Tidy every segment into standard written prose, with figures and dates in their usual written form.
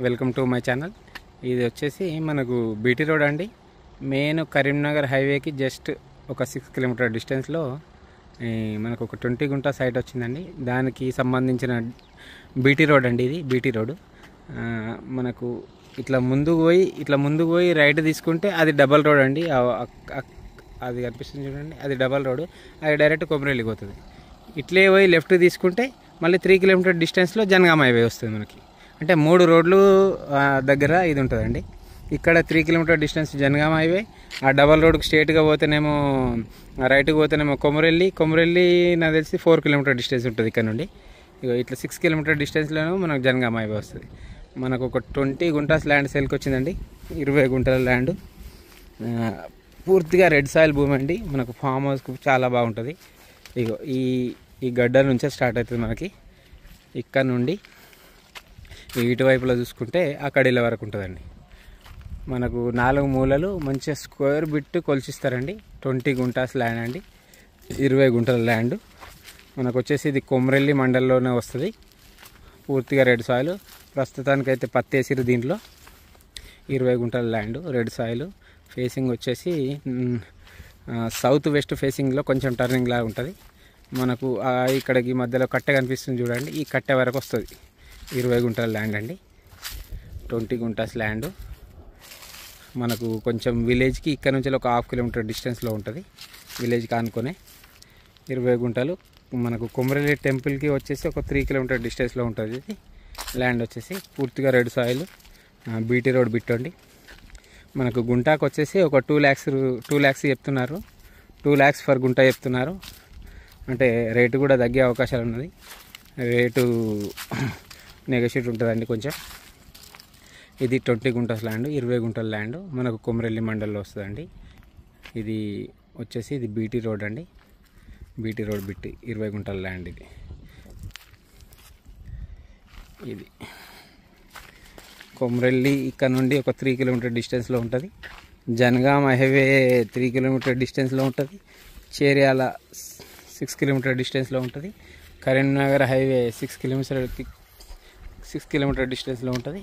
Welcome to my channel. ఇది వచ్చేసి మనకు బీటీ రోడ్ అండి. మెయిన్ కరీంనగర్ హైవేకి జస్ట్ ఒక 6 కిలోమీటర్ డిస్టెన్స్లో మనకు ఒక 20 గుంట సైట్ వచ్చిందండి. దానికి సంబంధించిన బీటీ రోడ్ అండి. ఇది బీటీ రోడ్. మనకు ఇట్లా ముందుకు పోయి రైట్ తీసుకుంటే అది డబల్ రోడ్ అండి. అది కనిపిస్తుంది చూడండి, అది డబల్ రోడ్. అది డైరెక్ట్ కొమరేలికి పోతుంది. ఇట్లే పోయి లెఫ్ట్ తీసుకుంటే మళ్ళీ 3 కిలోమీటర్ డిస్టెన్స్లో జనగామ హైవే వస్తుంది మనకి. అంటే 3 రోడ్లు దగ్గర ఇది ఉంటుందండి. ఇక్కడ 3 కిలోమీటర్ డిస్టెన్స్ జనగామ హైవే. ఆ డబల్ రోడ్కి స్ట్రేట్గా పోతేనేమో రైట్కి పోతేనేమో కొమరెల్లి నాకు తెలిసి 4 కిలోమీటర్ డిస్టెన్స్ ఉంటుంది ఇక్కడ నుండి. ఇట్లా 6 కిలోమీటర్ డిస్టెన్స్లోనూ మనకు జనగామ హైవే వస్తుంది. మనకు ఒక 20 గుంటాస్ ల్యాండ్ సేల్కి వచ్చిందండి. 20 గుంటల ల్యాండ్, పూర్తిగా రెడ్ సాయిల్ భూమి అండి. మనకు ఫామ్ హౌస్కు చాలా బాగుంటుంది. ఈ గడ్డ నుంచే స్టార్ట్ అవుతుంది మనకి. ఇక్కడ నుండి ఇటువైపులో చూసుకుంటే అక్కడిల వరకు ఉంటుందండి. మనకు 4 మూలలు మంచిగా స్క్వేర్ బిట్ కొలిచిస్తారండి. 20 గుంటాస్ ల్యాండ్ అండి, 20 గుంటల ల్యాండ్. మనకు వచ్చేసి ఇది కొమరెల్లి మండలంలోనే వస్తుంది. పూర్తిగా రెడ్ సాయిల్. ప్రస్తుతానికైతే పత్తి వేసిరు దీంట్లో. 20 గుంటల ల్యాండ్, రెడ్ సాయిల్. ఫేసింగ్ వచ్చేసి సౌత్ వెస్ట్ ఫేసింగ్లో కొంచెం టర్నింగ్ లాగా ఉంటుంది. మనకు ఇక్కడికి మధ్యలో కట్టె కనిపిస్తుంది చూడండి, ఈ కట్టె వరకు వస్తుంది. 20 గుంటల ల్యాండ్ అండి, 20 గుంటాస్ ల్యాండ్. మనకు కొంచెం విలేజ్కి ఇక్కడ నుంచి ఒక 1/2 కిలోమీటర్ డిస్టెన్స్లో ఉంటుంది. విలేజ్కి ఆనుకొనే 20 గుంటలు. మనకు కొమరెల్లి టెంపుల్కి వచ్చేసి ఒక 3 కిలోమీటర్ డిస్టెన్స్లో ఉంటుంది. ఇది ల్యాండ్ వచ్చేసి పూర్తిగా red soil, BT road bit అండి. మనకు గుంటాకు వచ్చేసి ఒక 2 lakhs చెప్తున్నారు. 2 lakhs ఫర్ గుంట చెప్తున్నారు. అంటే రేటు కూడా తగ్గే అవకాశాలు ఉన్నది. రేటు నెగోషియేట్ ఉంటుందండి కొంచెం. ఇది 20 గుంటాస్ ల్యాండ్, 20 గుంటల ల్యాండ్. మనకు కొమరెల్లి మండలంలో వస్తుందండి. ఇది వచ్చేసి ఇది బీటీ రోడ్ అండి. బీటీ రోడ్ బిట్టి 20 గుంటల ల్యాండ్. ఇది కొమరెల్లి ఇక్కడ నుండి ఒక 3 కిలోమీటర్ డిస్టెన్స్లో ఉంటుంది. జనగామ హైవే 3 కిలోమీటర్ డిస్టెన్స్లో ఉంటుంది. చేర్యాల 6 కిలోమీటర్ డిస్టెన్స్లో ఉంటుంది. కరీంనగర్ హైవే 6 కిలోమీటర్ డిస్టెన్స్లో ఉంటుంది.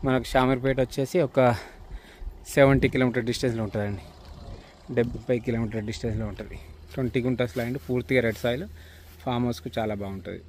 మనకు షామీర్పేట వచ్చేసి ఒక 70 కిలోమీటర్ డిస్టెన్స్లో ఉంటుందండి. 70 కిలోమీటర్ డిస్టెన్స్లో ఉంటుంది. 20 గుంటాస్ ల్యాండ్, పూర్తిగా రెడ్ సాయిల్. ఫామ్ హౌస్కు చాలా బాగుంటుంది.